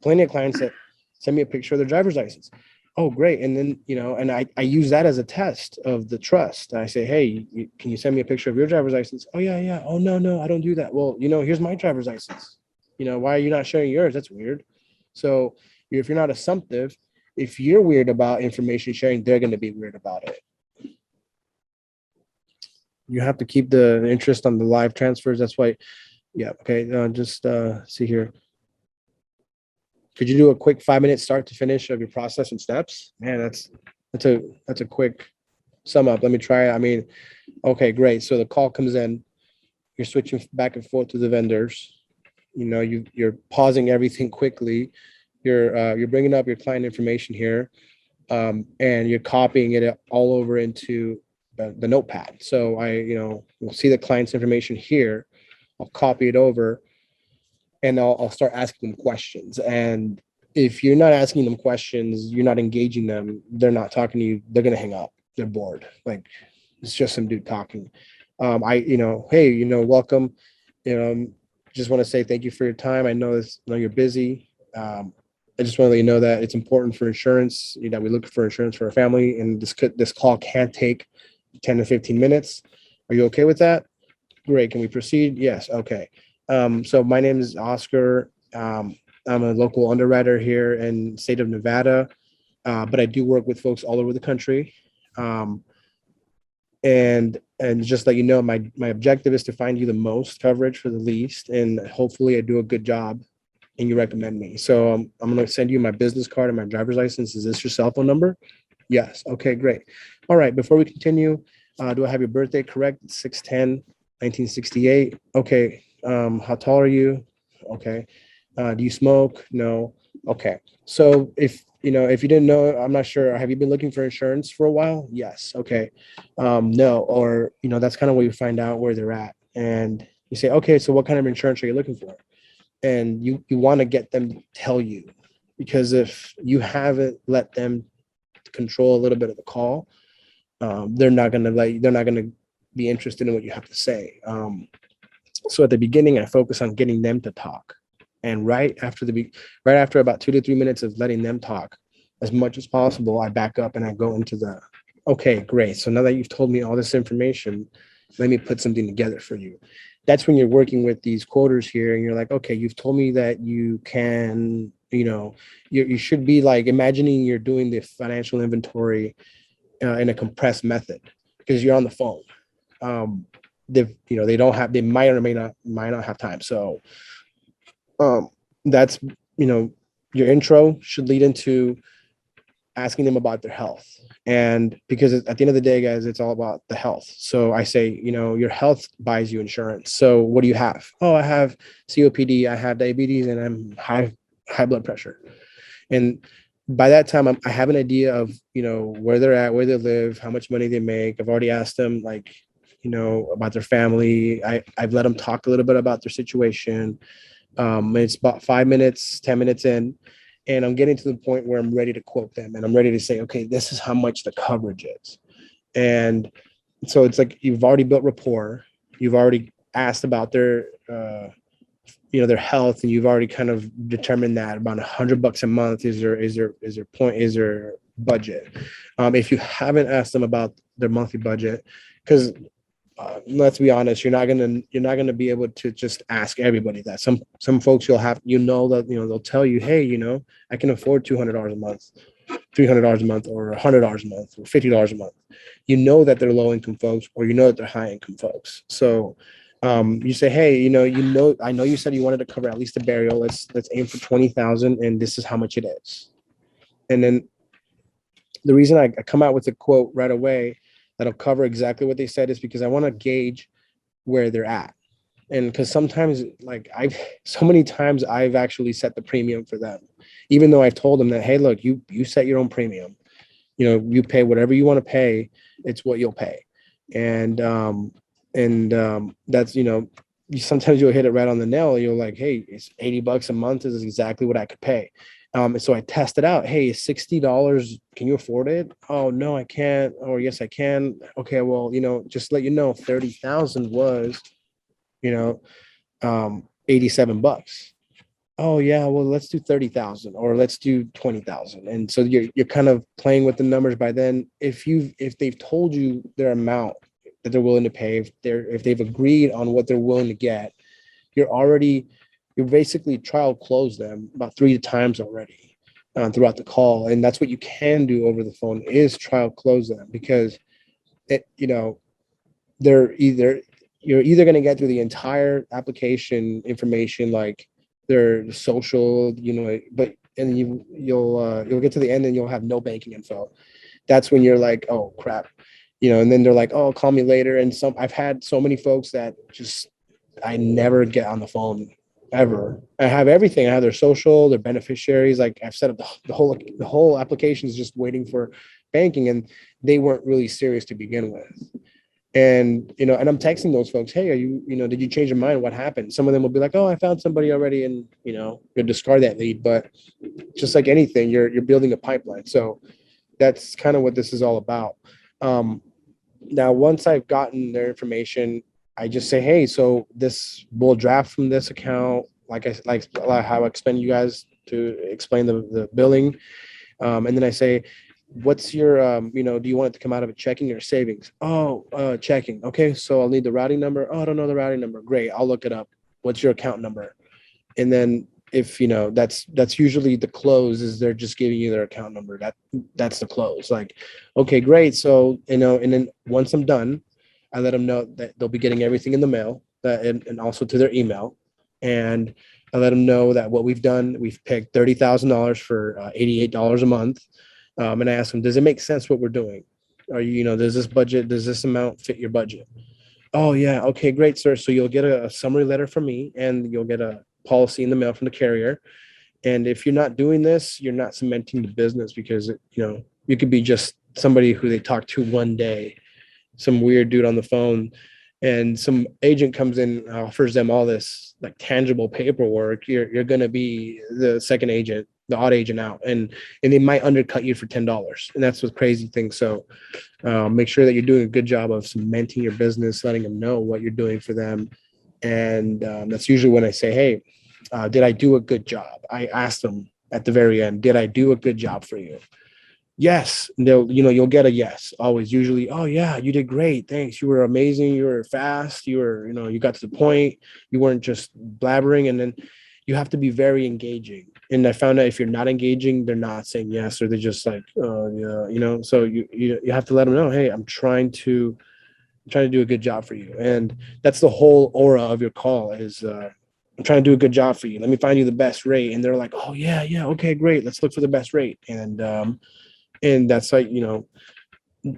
plenty of clients that send me a picture of their driver's license. Oh, great. And then, and I use that as a test of the trust. I say, hey, can you send me a picture of your driver's license? Oh, yeah. Oh, no, I don't do that. Well, here's my driver's license. Why are you not sharing yours? That's weird. So if you're not assumptive, if you're weird about information sharing, they're going to be weird about it. You have to keep the interest on the live transfers. That's why. Yeah. Okay. Just see here. Could you do a quick 5-minute start to finish of your process and steps? Man, that's a quick sum up. Let me try it. I mean, okay, great. So the call comes in, you're switching back and forth to the vendors. You're pausing everything quickly. You're bringing up your client information here. and you're copying it all over into the notepad. So we'll see the client's information here. I'll copy it over, and I'll start asking them questions. And if you're not asking them questions, you're not engaging them, they're not talking to you, they're going to hang up. They're bored. Like, it's just some dude talking. Hey, welcome. Just want to say thank you for your time. I know you're busy. I just want to let you know that it's important for insurance, that we look for insurance for our family, and this call can take 10 to 15 minutes. Are you okay with that? Great. Can we proceed? Yes. Okay. So my name is Oscar. I'm a local underwriter here in the state of Nevada, but I do work with folks all over the country. And just let you know, my objective is to find you the most coverage for the least, and hopefully I do a good job and you recommend me. So I'm going to send you my business card and my driver's license. Is this your cell phone number? Yes. Okay, great. All right. Before we continue, do I have your birthday correct? 6/10/1968. Okay. How tall are you? Okay. Do you smoke? No. Okay. So if you didn't know, I'm not sure. Have you been looking for insurance for a while? Yes. Okay. No. Or, that's kind of where you find out where they're at. And you say, okay, so what kind of insurance are you looking for? And you want to get them to tell you, because if you haven't let them control a little bit of the call, they're not going to be interested in what you have to say. So at the beginning, I focus on getting them to talk. And right after about 2 to 3 minutes of letting them talk, as much as possible, I back up and I go into okay, great. So now that you've told me all this information, let me put something together for you. That's when you're working with these quoters here and you're like, okay, you've told me that you can, you should be like imagining you're doing the financial inventory in a compressed method because you're on the phone. They might or may not have time. So that's, your intro should lead into asking them about their health. And because at the end of the day, guys, it's all about the health. So I say, your health buys you insurance. So what do you have? Oh, I have COPD, I have diabetes, and I'm high blood pressure. And by that time, I have an idea of, where they're at, where they live, how much money they make. I've already asked them, about their family. I've let them talk a little bit about their situation. It's about 5 minutes, 10 minutes in, and I'm getting to the point where I'm ready to quote them and I'm ready to say, okay, this is how much the coverage is. And so it's like, you've already built rapport. You've already asked about their health, and you've already kind of determined that about $100 a month is their budget. If you haven't asked them about their monthly budget, because let's be honest, you're not gonna be able to just ask everybody that. Some folks you'll have, that they'll tell you, hey, I can afford $200 a month, $300 a month, or $100 a month, or $50 a month. That they're low income folks, or that they're high income folks. So you say, hey, I know you said you wanted to cover at least a burial. Let's aim for 20,000, and this is how much it is. And then the reason I come out with a quote right away that'll cover exactly what they said is because I want to gauge where they're at. And because sometimes, so many times I've actually set the premium for them, even though I've told them that, hey, look, you set your own premium, you pay whatever you want to pay. It's what you'll pay. And that's, sometimes you'll hit it right on the nail. You're like, hey, it's $80 a month is exactly what I could pay. And so I tested out, hey, $60, can you afford it? Oh, no, I can't. Or yes, I can. Okay, well, just let 30,000 was, $87. Oh yeah, well, let's do 30,000 or let's do 20,000. And so you're kind of playing with the numbers by then. If they've told you their amount that they're willing to pay, if they've agreed on what they're willing to get, you're basically trial closed them about 3 times already throughout the call. And that's what you can do over the phone is trial close them, because you're either going to get through the entire application information, like their social, and you'll get to the end and you'll have no banking info. That's when you're like, oh crap, and then they're like, oh, call me later. And I've had so many folks that just, I never get on the phone ever. I have everything. I have their social, their beneficiaries. Like I've set up the whole application is just waiting for banking, and they weren't really serious to begin with. And and I'm texting those folks, hey, are you, did you change your mind? What happened? Some of them will be like, oh, I found somebody already, and you'll discard that lead. But just like anything, you're building a pipeline. So that's kind of what this is all about. Now, once I've gotten their information, I just say, hey, so this will draft from this account, like how I explain you guys to explain the billing. And then I say, what's your, do you want it to come out of a checking or savings? Oh, checking. Okay, so I'll need the routing number. Oh, I don't know the routing number. Great, I'll look it up. What's your account number? And then if that's usually the close, is they're just giving you their account number. That's the close. Like, okay, great. So and then once I'm done, I let them know that they'll be getting everything in the mail, and also to their email. And I let them know that what we've done, we've picked $30,000 for $88 a month. And I ask them, does it make sense what we're doing? Are does this amount fit your budget? Oh yeah, okay, great, sir. So you'll get a summary letter from me, and you'll get a policy in the mail from the carrier. And if you're not doing this, you're not cementing the business, because you could be just somebody who they talk to one day, some weird dude on the phone, and some agent comes in and offers them all this like tangible paperwork. You're going to be the second agent, the odd agent out, and they might undercut you for $10. And that's what crazy thing. So make sure that you're doing a good job of cementing your business, letting them know what you're doing for them. And that's usually when I say, hey, did I do a good job? I ask them at the very end, did I do a good job for you? Yes. And you'll get a yes always, usually. Oh yeah, you did great. Thanks. You were amazing. You were fast. You were, you got to the point. You weren't just blabbering. And then you have to be very engaging. And I found out if you're not engaging, they're not saying yes, or they're just like, oh yeah, so you have to let them know, hey, I'm trying to do a good job for you. And that's the whole aura of your call is, I'm trying to do a good job for you. Let me find you the best rate. And they're like, oh yeah, okay, great. Let's look for the best rate. And that's like,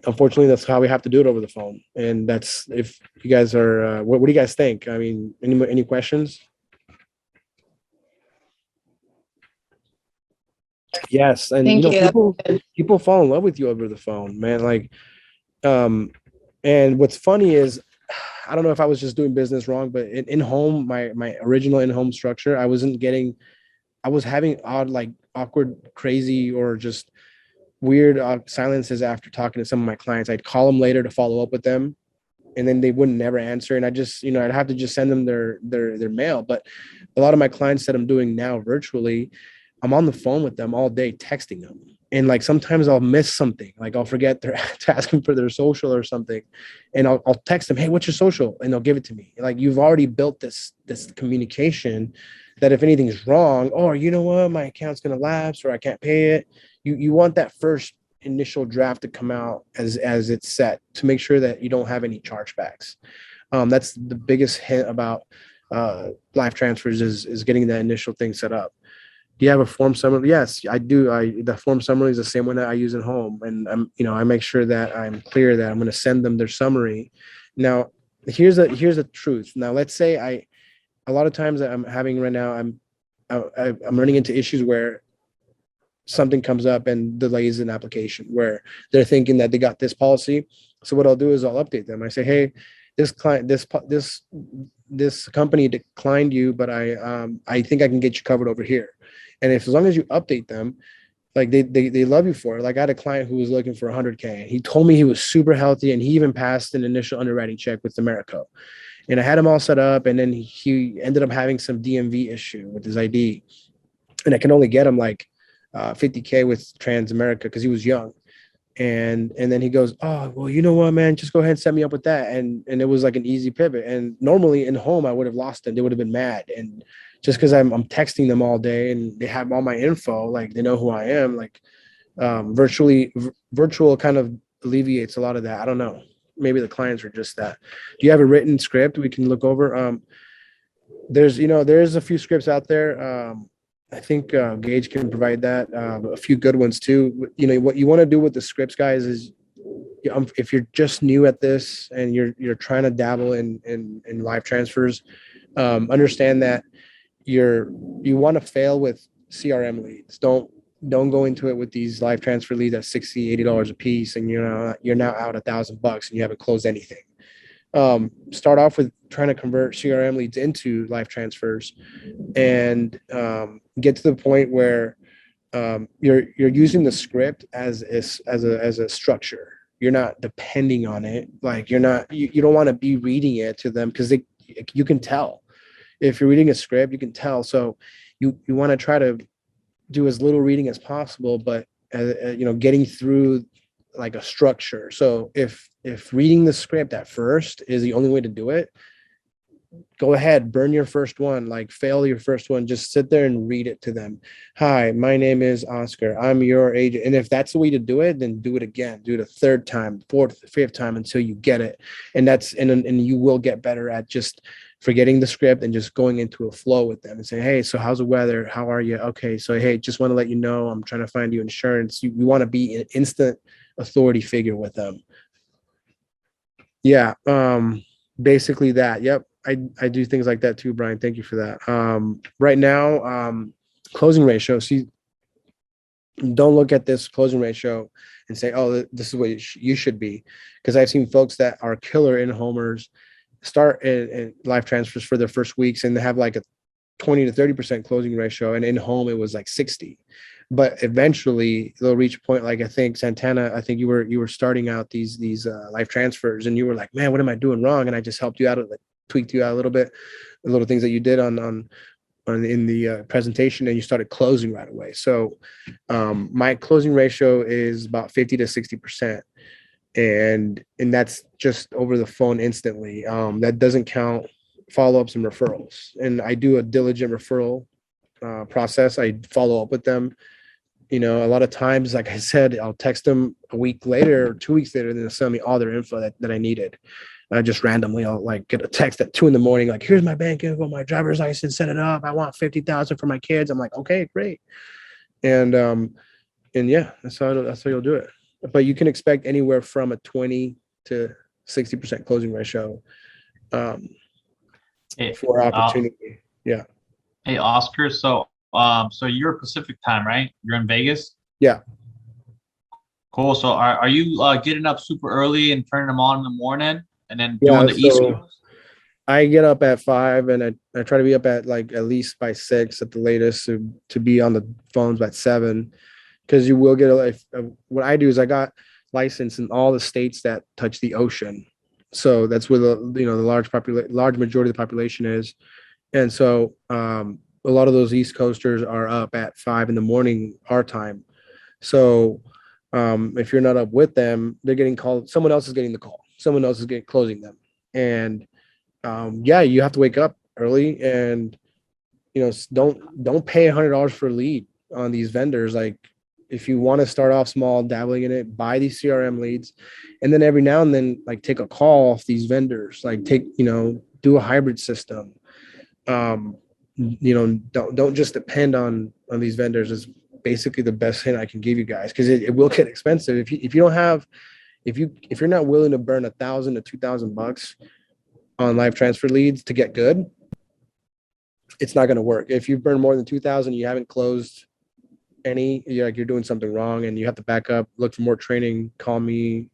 unfortunately, that's how we have to do it over the phone. And that's, if you guys are, what do you guys think? I mean, any questions? Yes. And Thank you. people fall in love with you over the phone, man. Like, and what's funny is, I don't know if I was just doing business wrong, but in home, my original in-home structure, I was having odd, like awkward, crazy, or just weird silences after talking to some of my clients. I'd call them later to follow up with them, and then they wouldn't never answer. And I just, I'd have to just send them their mail. But a lot of my clients that I'm doing now virtually, I'm on the phone with them all day, texting them. And like sometimes I'll miss something, like I'll forget to ask them for their social or something, and I'll text them, hey, what's your social? And they'll give it to me. Like, you've already built this communication that if anything's wrong, or you know what, my account's gonna lapse, or I can't pay it. You want that first initial draft to come out as it's set, to make sure that you don't have any chargebacks. That's the biggest hint about life transfers is getting that initial thing set up. Do you have a form summary? Yes, I do. The form summary is the same one that I use at home, and I make sure that I'm clear that I'm going to send them their summary. Now, here's the truth. Now, let's say a lot of times I'm having right now, I'm running into issues where something comes up and delays an application, where they're thinking that they got this policy. So what I'll do is I'll update them. I say, hey, this client, this company declined you, but I think I can get you covered over here. And as long as you update them, like they love you for it. Like, I had a client who was looking for 100K. He told me he was super healthy, and he even passed an initial underwriting check with America. And I had him all set up, and then he ended up having some DMV issue with his ID, and I can only get him like 50K with Transamerica because he was young. And then he goes, oh, well, you know what, man, just go ahead and set me up with that. And it was like an easy pivot. And normally in home, I would have lost them. They would have been mad. And just because I'm texting them all day and they have all my info, like they know who I am, like virtual kind of alleviates a lot of that. I don't know. Maybe the clients are just that. Do you have a written script we can look over? There's a few scripts out there. I think Gage can provide that, a few good ones too. What you want to do with the scripts, guys, is if you're just new at this and you're trying to dabble in live transfers, understand that you want to fail with CRM leads. Don't go into it with these life transfer leads at $60-$80 a piece, and you're now out $1,000 and you haven't closed anything. Start off with trying to convert CRM leads into life transfers, and get to the point where you're using the script as a structure. You're not depending on it. Like you don't want to be reading it to them, because you can tell. If you're reading a script, you can tell. So you want to try to do as little reading as possible, but getting through like a structure. So if reading the script at first is the only way to do it, go ahead, burn your first one, like fail your first one, just sit there and read it to them. Hi, my name is Oscar. I'm your agent. And if that's the way to do it, then do it again. Do it a third time, fourth, fifth time until you get it. And and you will get better at just forgetting the script and just going into a flow with them and say, hey, so how's the weather? How are you? Okay. So, hey, just want to let you know, I'm trying to find you insurance. You want to be an instant authority figure with them. Yeah. Basically that. Yep. I do things like that too, Brian. Thank you for that. Right now, closing ratio. See, don't look at this closing ratio and say, oh, this is what you should be. Because I've seen folks that are killer in homers start in life transfers for their first weeks, and they have like a 20 to 30% closing ratio. And in home, it was like 60. But eventually they'll reach a point, like I think Santana, I think you were starting out these life transfers, and you were like, man, what am I doing wrong? And I just helped you out, like tweaked you out a little bit, the little things that you did in the presentation, and you started closing right away. So my closing ratio is about 50 to 60%. And that's just over the phone instantly. That doesn't count follow-ups and referrals. And I do a diligent referral process. I follow up with them. A lot of times, like I said, I'll text them a week later or 2 weeks later, and they'll send me all their info that I needed. Just randomly, I'll like get a text at 2 a.m, like, here's my bank info, my driver's license, set it up. I want 50,000 for my kids. I'm like, okay, great. And yeah, that's how you'll do it. But you can expect anywhere from a 20 to 60% closing ratio for opportunity. Yeah. Hey, Oscar. So you're Pacific time, right? You're in Vegas? Yeah. Cool. So are you getting up super early and turning them on in the morning and then doing the East Coast? I get up at 5, and I try to be up at least by 6 at the latest to be on the phones by 7. Because you will get what I do is I got licensed in all the states that touch the ocean. So that's where the large majority of the population is. And so a lot of those East Coasters are up at 5 a.m. our time. So if you're not up with them, they're getting called. Someone else is getting the call. Someone else is closing them. And you have to wake up early, and don't pay $100 for a lead on these vendors. Like, if you want to start off small, dabbling in it, buy these CRM leads, and then every now and then, like, take a call off these vendors. Like, do a hybrid system. Don't just depend on these vendors. Is basically the best hint I can give you guys, because it will get expensive if you're not willing to burn $1,000 to $2,000 on live transfer leads to get good. It's not going to work. If you burn more than 2,000, you haven't closed you're doing something wrong, and you have to back up, look for more training, call me,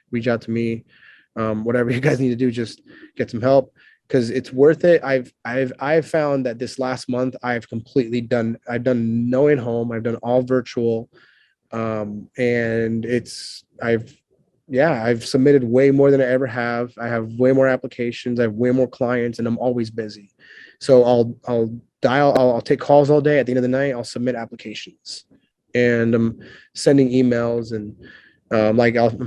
reach out to me, whatever you guys need to do, just get some help, because it's worth it. I've found that this last month I've done no in-home, I've done all virtual, and I've submitted way more than I ever have. I have way more applications, I have way more clients, and I'm always busy. So I'll take calls all day. At the end of the night, I'll submit applications, and I'm sending emails, and I'm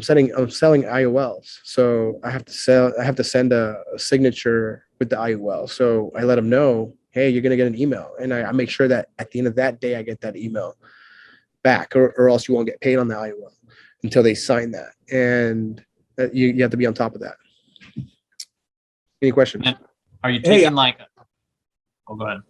selling IOLs. So I have to send a signature with the IOL. So I let them know, hey, you're going to get an email. And I make sure that at the end of that day, I get that email back, or else you won't get paid on the IOL until they sign that. And you have to be on top of that. Any questions? And are you taking oh, go ahead.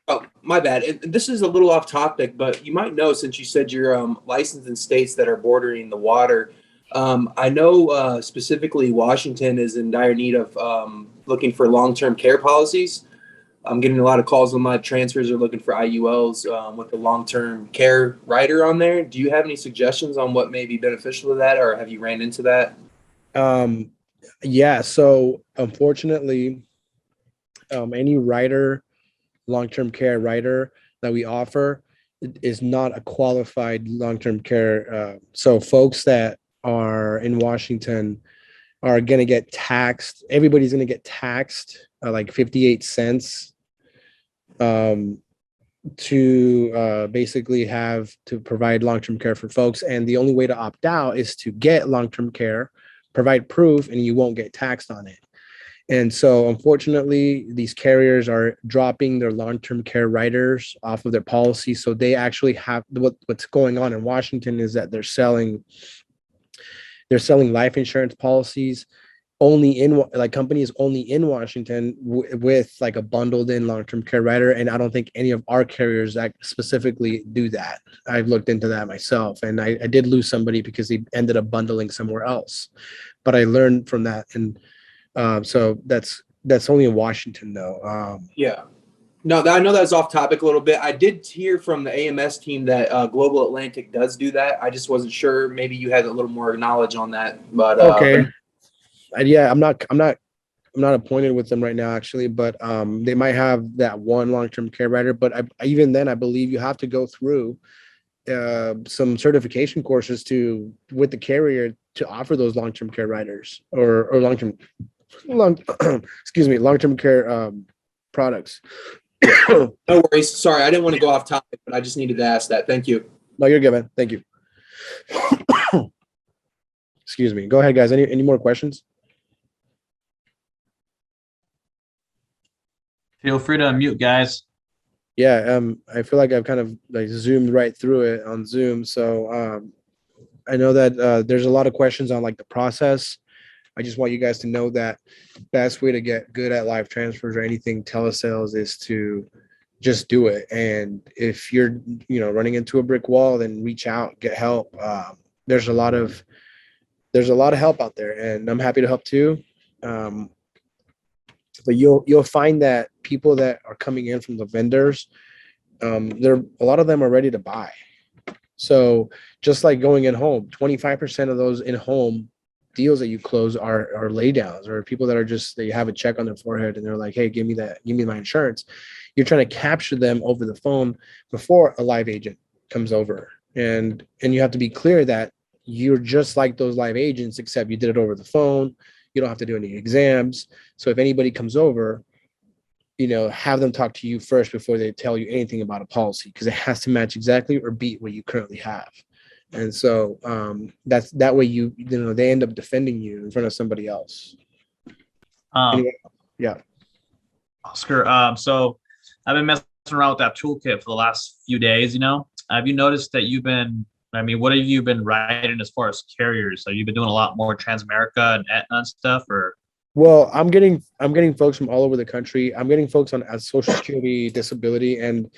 Oh, my bad. And this is a little off topic, but you might know, since you said you're licensed in states that are bordering the water. I know specifically Washington is in dire need of looking for long-term care policies. I'm getting a lot of calls on my transfers are looking for IULs with the long-term care rider on there. Do you have any suggestions on what may be beneficial to that, or have you ran into that? Yeah. So unfortunately, any rider, long-term care rider that we offer is not a qualified long-term care. So folks that are in Washington are going to get taxed. Everybody's going to get taxed like 58 cents to basically have to provide long-term care for folks. And the only way to opt out is to get long-term care, provide proof, and you won't get taxed on it. And so unfortunately, these carriers are dropping their long-term care riders off of their policy. So they actually have what's going on in Washington is that they're selling life insurance policies only in like companies only in Washington with like a bundled in long-term care rider. And I don't think any of our carriers that specifically do that. I've looked into that myself, and I did lose somebody because he ended up bundling somewhere else. But I learned from that, and so that's only in Washington though. Yeah. No, I know that's off topic a little bit. I did hear from the AMS team that Global Atlantic does do that. I just wasn't sure. Maybe you had a little more knowledge on that. But Okay. Yeah, I'm not appointed with them right now actually, but they might have that one long-term care rider. But even then, I believe you have to go through some certification courses with the carrier to offer those long-term care riders or long-term care products. No worries. Sorry, I didn't want to go off topic, but I just needed to ask that. Thank you. No, you're good, man. Thank you. Excuse me. Go ahead, guys. Any more questions? Feel free to unmute, guys. Yeah, I feel like I've kind of like zoomed right through it on Zoom. So I know that there's a lot of questions on like the process. I just want you guys to know that best way to get good at live transfers or anything telesales is to just do it. And if you're, running into a brick wall, then reach out, get help. There's a lot of help out there, and I'm happy to help too. But you'll find that people that are coming in from the vendors, a lot of them are ready to buy. So just like going in home, 25% of those in home deals that you close are lay downs, or people that are just, they have a check on their forehead and they're like, hey, give me my insurance. You're trying to capture them over the phone before a live agent comes over. And you have to be clear that you're just like those live agents, except you did it over the phone. You don't have to do any exams. So if anybody comes over, have them talk to you first before they tell you anything about a policy, because it has to match exactly or beat what you currently have. And so that's that way they end up defending you in front of somebody else. Anyway, yeah. Oscar, so I've been messing around with that toolkit for the last few days. Have you noticed that what have you been writing as far as carriers? Have you been doing a lot more Transamerica and Aetna and stuff, or? Well, I'm getting folks from all over the country. I'm getting folks on Social Security, disability, and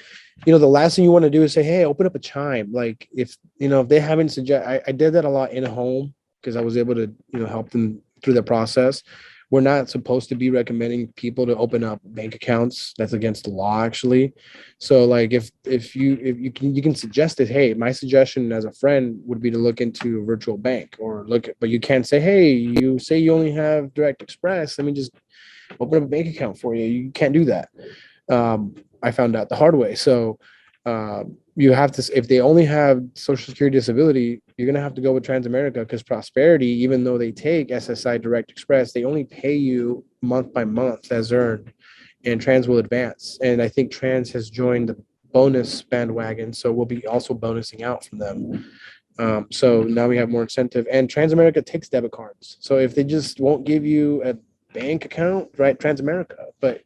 the last thing you want to do is say, "Hey, open up a Chime." Like if they haven't I did that a lot in home because I was able to help them through the process. We're not supposed to be recommending people to open up bank accounts. That's against the law, actually. So, like, if you can suggest it. Hey, my suggestion as a friend would be to look into a virtual bank, but you can't say, hey, you say you only have Direct Express. Let me just open up a bank account for you. You can't do that. I found out the hard way. So you have to, if they only have Social Security disability, you're going to have to go with Transamerica, because Prosperity, even though they take SSI Direct Express, they only pay you month by month as earned, and Trans will advance. And I think Trans has joined the bonus bandwagon, so we'll be also bonusing out from them. So now we have more incentive, and Transamerica takes debit cards. So if they just won't give you a bank account, right, Transamerica, but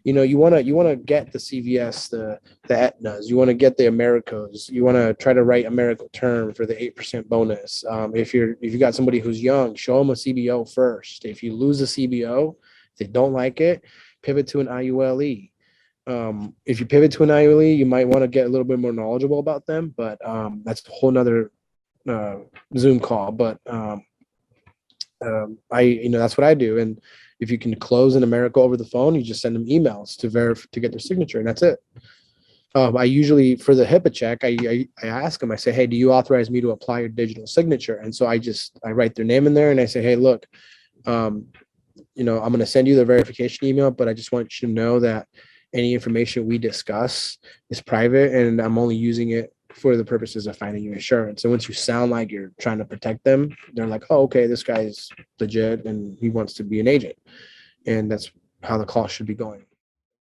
you want to get the CVS, the Aetnas, you want to get the Americas, you want to try to write America term for the 8% bonus. If you got somebody who's young, show them a CBO first. If you lose a CBO, if they don't like it, pivot to an IULE. If you pivot to an IULE, you might want to get a little bit more knowledgeable about them, but that's a whole nother Zoom call. But that's what I do. And If you can close in America over the phone, you just send them emails to get their signature, and that's it. I usually, for the HIPAA check, I ask them, I say, hey, do you authorize me to apply your digital signature? And so I write their name in there and I say, hey, look, I'm going to send you the verification email, but I just want you to know that any information we discuss is private and I'm only using it for the purposes of finding you insurance. And once you sound like you're trying to protect them, they're like, oh, okay, this guy's legit and he wants to be an agent. And that's how the call should be going.